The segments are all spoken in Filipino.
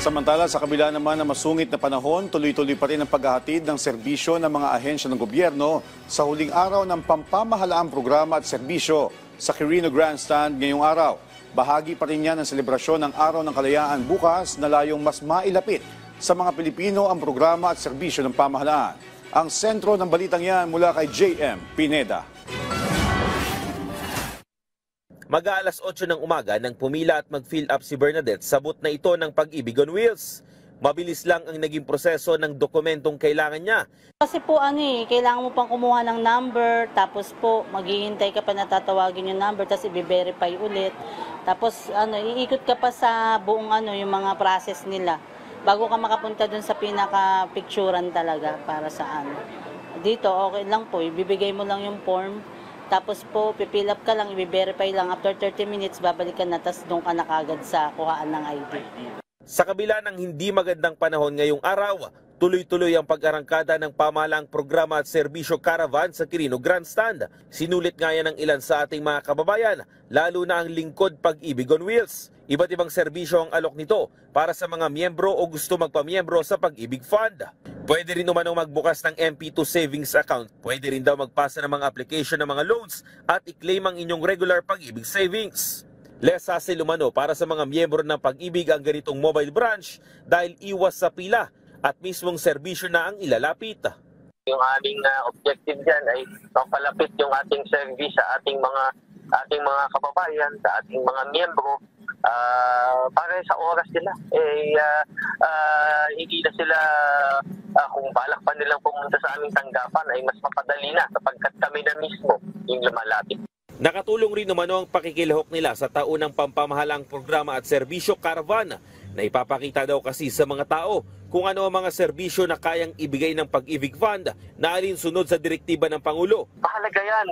Samantala, sa kabila naman ng masungit na panahon, tuloy-tuloy pa rin ang paghahatid ng serbisyo ng mga ahensya ng gobyerno sa huling araw ng pampamahalaang programa at serbisyo sa Quirino Grandstand ngayong araw. Bahagi pa rin yan ng selebrasyon ng Araw ng Kalayaan bukas na layong mas mailapit sa mga Pilipino ang programa at serbisyo ng pamahalaan. Ang sentro ng balitang yan mula kay JM Pineda. Mag-aalas 8 ng umaga nang pumila at mag-fill up si Bernadette sa booth na ito ng Pag-ibig on Wheels. Mabilis lang ang naging proseso ng dokumentong kailangan niya. Kasi po kailangan mo pang kumuha ng number, tapos po maghihintay ka pa na tatawagin yung number, tapos i-verify ulit. Tapos iikot ka pa sa buong yung mga process nila bago ka makapunta dun sa pinaka-picturean talaga para sa Dito okay lang po, ibibigay mo lang yung form. Tapos po, pipil up ka lang, i-verify lang. After 30 minutes, babalikan na, tapos doon ka na kagad sa kuhaan ng ID. Sa kabila ng hindi magandang panahon ngayong araw, tuloy-tuloy ang pag-arangkada ng pamahalaang programa at serbisyo caravan sa Quirino Grandstand. Sinulit nga yan ng ilan sa ating mga kababayan, lalo na ang lingkod Pag-ibig on Wheels. Iba't ibang serbisyo ang alok nito para sa mga miyembro o gusto magpamiyembro sa Pag-ibig Fund. Pwede rin umanong magbukas ng MP2 savings account. Pwede rin daw magpasa ng mga application ng mga loans at i-claim ang inyong regular Pag-ibig savings. Less hassle umano para sa mga miyembro ng Pag-ibig ang ganitong mobile branch dahil iwas sa pila at mismong serbisyo na ang ilalapit. Yung aming objective dyan ay mapalapit yung ating service sa ating mga kababayan, sa ating mga miyembro. Para sa oras nila hindi na sila kung balak pa nilang pumunta sa aming tanggapan ay mas mapadali na sapagkat kami na mismo yung lumalapit. Nakatulong rin naman ang pakikilahok nila sa taunang pampamahalang programa at serbisyo caravan na ipapakita daw kasi sa mga tao kung ano ang mga serbisyo na kayang ibigay ng Pag-ibig Fund na alinsunod sa direktiba ng Pangulo. Mahalaga yan,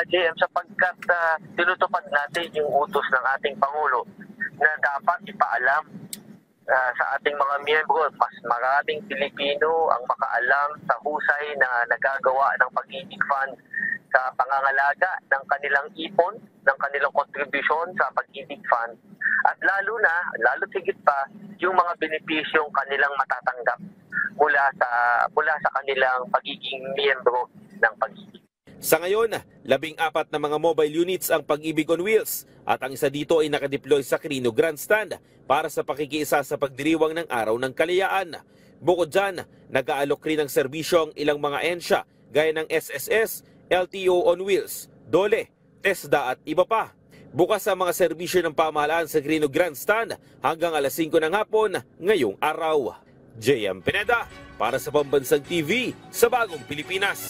JM, sapagkat tinutupad natin yung utos ng ating Pangulo na dapat ipaalam sa ating mga miyembro. Mas maraming Pilipino ang makaalam sa husay na nagagawa ng Pag-ibig Fund sa pangangalaga ng kanilang ipon, ng kanilang kontribusyon sa Pag-ibig Fund. At lalo higit pa, yung mga benepisyong kanilang matatanggap mula sa kanilang pagiging miyembro ng Pag-ibig. Sa ngayon, 14 na mga mobile units ang Pag-ibig on Wheels at ang isa dito ay nakadeploy sa Quirino Grandstand para sa pakikiisa sa pagdiriwang ng Araw ng Kalayaan. Bukod dyan, nag-aalok rin ng serbisyo ang ilang mga ahensya gaya ng SSS, LTO on Wheels, DOLE, TESDA at iba pa. Bukas ang mga serbisyo ng pamahalaan sa Quirino Grandstand hanggang alas 5 ng hapon ngayong araw. JM Pineda para sa Pambansang TV sa Bagong Pilipinas.